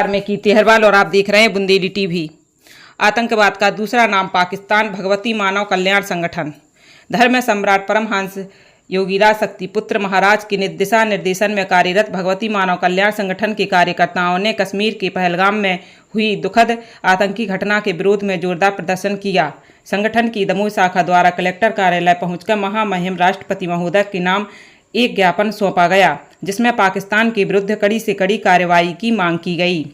में की तेहरवाल और आप देख रहे हैं बुंदेली टीवी। आतंकवाद का दूसरा नाम पाकिस्तान भगवती मानव कल्याण संगठन। धर्म सम्राट परमहंस योगीराज शक्तिपुत्र महाराज के दिशा निर्देशन में कार्यरत भगवती मानव कल्याण संगठन के कार्यकर्ताओं ने कश्मीर के पहलगाम में हुई दुखद आतंकी घटना के विरोध में जोरदार प्रदर्शन किया। संगठन की दमोह शाखा द्वारा कलेक्टर कार्यालय पहुंचकर महामहिम राष्ट्रपति महोदय के नाम एक ज्ञापन सौंपा गया, जिसमें पाकिस्तान के विरुद्ध कड़ी से कड़ी कार्रवाई की मांग की गई।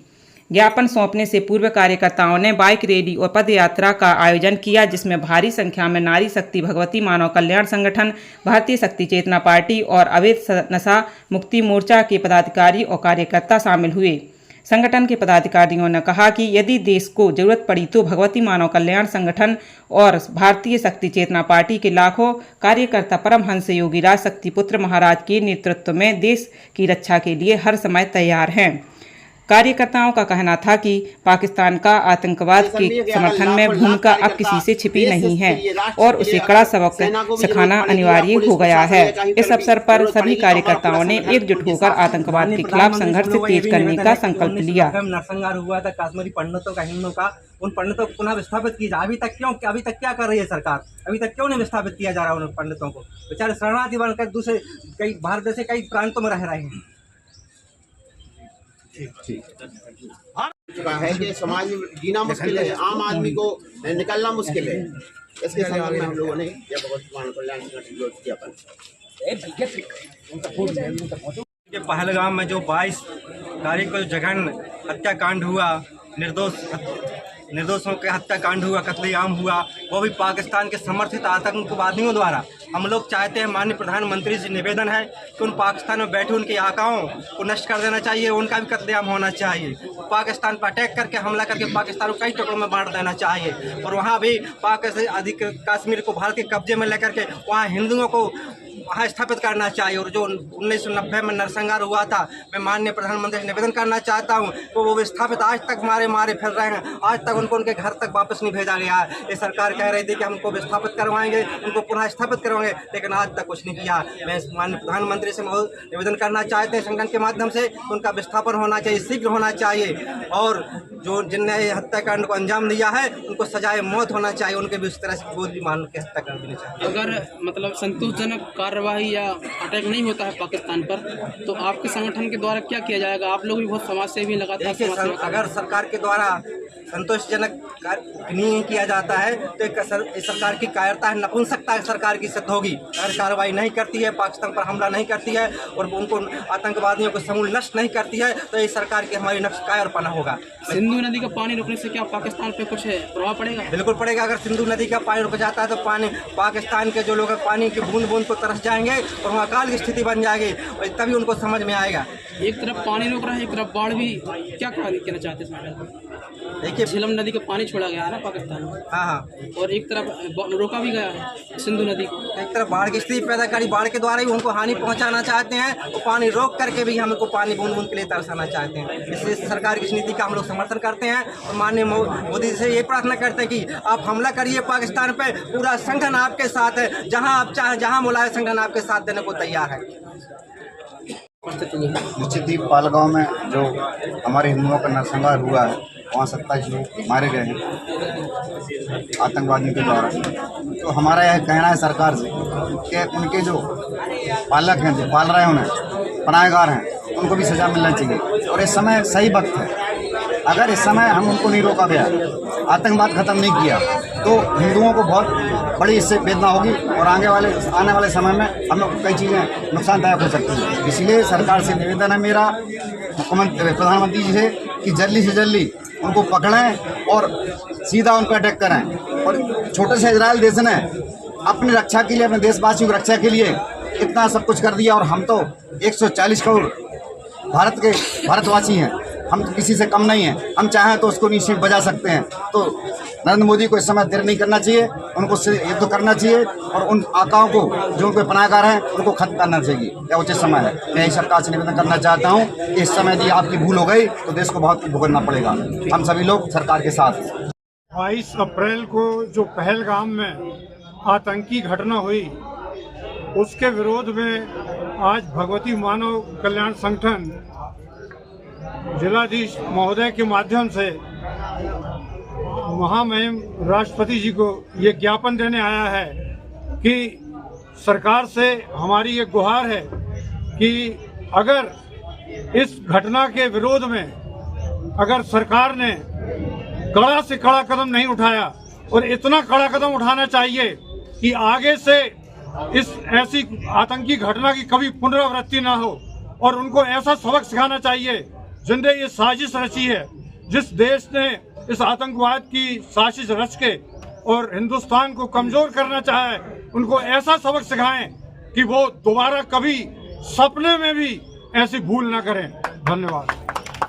ज्ञापन सौंपने से पूर्व कार्यकर्ताओं ने बाइक रैली और पद यात्रा का आयोजन किया, जिसमें भारी संख्या में नारी शक्ति भगवती मानव कल्याण संगठन, भारतीय शक्ति चेतना पार्टी और अवैध नशा मुक्ति मोर्चा के पदाधिकारी और कार्यकर्ता शामिल हुए। संगठन के पदाधिकारियों ने कहा कि यदि देश को जरूरत पड़ी तो भगवती मानव कल्याण संगठन और भारतीय शक्ति चेतना पार्टी के लाखों कार्यकर्ता परमहंस योगीराज शक्तिपुत्र महाराज के नेतृत्व में देश की रक्षा के लिए हर समय तैयार हैं। कार्यकर्ताओं का कहना था कि पाकिस्तान का आतंकवाद के समर्थन में भूमिका अब किसी से छिपी नहीं है और उसे कड़ा सबक सिखाना अनिवार्य हो गया है। इस अवसर पर सभी कार्यकर्ताओं ने एकजुट होकर आतंकवाद के खिलाफ संघर्ष तेज करने का संकल्प लिया। नरसंहार हुआ था कश्मीरी पंडितों का, हिंदुओं का, उन पंडितों को पुनः विस्थापित किया जाए। अभी तक क्या कर रही है सरकार? अभी तक क्यों नहीं विस्थापित किया जा रहा उन पंडितों को? बेचारे शरणार्थी बनकर दूसरे कई भारत जैसे कई प्रांतों में रह रहे हैं। चुका है कि समाज में जीना मुश्किल है, आम आदमी को निकलना मुश्किल है। इसके संबंध में हम लोगों ने भगवती मानव कल्याण संगठन विरोध किया। पहलगाम में जो 22 तारीख को जघन्य हत्याकांड हुआ, निर्दोषों के हत्याकांड हुआ, कत्लेआम हुआ, वो भी पाकिस्तान के समर्थित आतंकवादियों द्वारा। हम लोग चाहते हैं, माननीय प्रधानमंत्री से निवेदन है कि उन पाकिस्तान में बैठे उनके आकाओं को नष्ट कर देना चाहिए, उनका भी कत्लेआम होना चाहिए। पाकिस्तान पर अटैक करके हमला करके पाकिस्तान को कई टुकड़ों में बांट देना चाहिए और वहाँ भी कश्मीर को भारत के कब्जे में लेकर के वहाँ हिंदुओं को वहाँ स्थापित करना चाहिए। और जो 1990 में नरसंहार हुआ था, मैं माननीय प्रधानमंत्री से निवेदन करना चाहता हूँ तो वो विस्थापित आज तक मारे फिर रहे हैं। आज तक उनको उनके घर तक वापस नहीं भेजा गया है। ये सरकार कह रही थी कि हमको विस्थापित करवाएंगे, उनको पुनः स्थापित करवाएंगे, लेकिन आज तक कुछ नहीं किया। मैं माननीय प्रधानमंत्री से निवेदन करना चाहते हैं संगठन के माध्यम से, उनका विस्थापन होना चाहिए, शीघ्र होना चाहिए और जिनने हत्याकांड को अंजाम दिया है उनको सजाए मौत होना चाहिए। उनके भी उस तरह से गोली मार के हत्या कर देनी चाहिए। अगर मतलब संतोषजनक कार्रवाई या अटैक नहीं होता है पाकिस्तान पर, तो आपके संगठन के द्वारा क्या किया जाएगा? आप लोग भी बहुत समाज सेवी लगातार अगर सरकार के द्वारा संतोषजनक नहीं किया जाता है तो एक सरकार की कायरता है, नपुंसकता सरकार की सिद्ध होगी। अगर कार्रवाई नहीं करती है, पाकिस्तान पर हमला नहीं करती है और उनको आतंकवादियों को समूल नष्ट नहीं करती है तो ये सरकार की हमारी नक्श कायरपना होगा। सिंधु नदी का पानी रुकने से क्या पाकिस्तान पे कुछ प्रभाव पड़ेगा? बिल्कुल पड़ेगा। अगर सिंधु नदी का पानी रुक जाता है तो पाकिस्तान के जो लोग पानी की बूंद बूंद को तरस जाएंगे और वहाँ अकाल की स्थिति बन जाएगी और तभी उनको समझ में आएगा। एक तरफ पानी रुक रहा है, एक तरफ बाढ़ भी। क्या कहना चाहते हैं? देखिए, झेलम नदी का पानी छोड़ा गया है ना पाकिस्तान में। हाँ, और एक तरफ रोका भी गया है सिंधु नदी को। एक तरफ बाढ़ की स्थिति पैदा करी, बाढ़ के द्वारा ही उनको हानि पहुंचाना चाहते हैं और पानी रोक करके भी हमको पानी बूंद बूंद के लिए तरसाना चाहते हैं। इसलिए सरकार की इस नीति का हम लोग समर्थन करते हैं और माननीय मोदी से ये प्रार्थना करते हैं कि आप हमला करिए पाकिस्तान पे, पूरा संगठन आपके साथ है, जहाँ आप चाहें, जहाँ बुलाए संगठन आपके साथ देने को तैयार है। निश्चित ही पहलगाम में जो हमारे हिंदुओं का नरसंहार हुआ है, वहाँ 27 लोग मारे गए हैं आतंकवादियों के द्वारा। तो हमारा यह कहना है सरकार से कि उनके जो पालक हैं, जो पाल रहे हैं उन्हें, पनाहगार हैं, उनको भी सज़ा मिलना चाहिए। और इस समय सही वक्त है। अगर इस समय हम उनको नहीं रोका गया, आतंकवाद ख़त्म नहीं किया, तो हिंदुओं को बहुत बड़ी इससे वेदना होगी और आने वाले समय में हम लोग कई चीज़ें नुकसानदायक हो सकती हैं। इसलिए सरकार से निवेदन है मेरा प्रधानमंत्री जी से कि जल्दी से जल्दी उनको पकड़ें और सीधा उन पर अटैक करें। और छोटे से इजराइल देश ने अपनी रक्षा के लिए, अपने देशवासियों की रक्षा के लिए इतना सब कुछ कर दिया और हम तो 140 करोड़ भारतवासी हैं, हम तो किसी से कम नहीं हैं। हम चाहें तो उसको निश्चित बजा सकते हैं। तो नरेंद्र मोदी को इस समय देर नहीं करना चाहिए, उनको युद्ध करना चाहिए और उन आकाओं को जो उनके पनाहगार हैं उनको खत्म करना चाहिए। यह उचित समय है। मैं यही सरकार से निवेदन करना चाहता हूँ कि इस समय यदि आपकी भूल हो गई तो देश को बहुत भुगतना पड़ेगा। हम सभी लोग सरकार के साथ। 22 अप्रैल को जो पहलगाम में आतंकी घटना हुई, उसके विरोध में आज भगवती मानव कल्याण संगठन जिलाधीश महोदय के माध्यम से महामहिम राष्ट्रपति जी को ये ज्ञापन देने आया है कि सरकार से हमारी ये गुहार है कि अगर इस घटना के विरोध में अगर सरकार ने कड़ा से कड़ा कदम नहीं उठाया, और इतना कड़ा कदम उठाना चाहिए कि आगे से इस ऐसी आतंकी घटना की कभी पुनरावृत्ति ना हो, और उनको ऐसा सबक सिखाना चाहिए जिनने ये साजिश रची है, जिस देश ने इस आतंकवाद की साजिश रच के और हिंदुस्तान को कमजोर करना चाहे, उनको ऐसा सबक सिखाएं कि वो दोबारा कभी सपने में भी ऐसी भूल ना करें। धन्यवाद।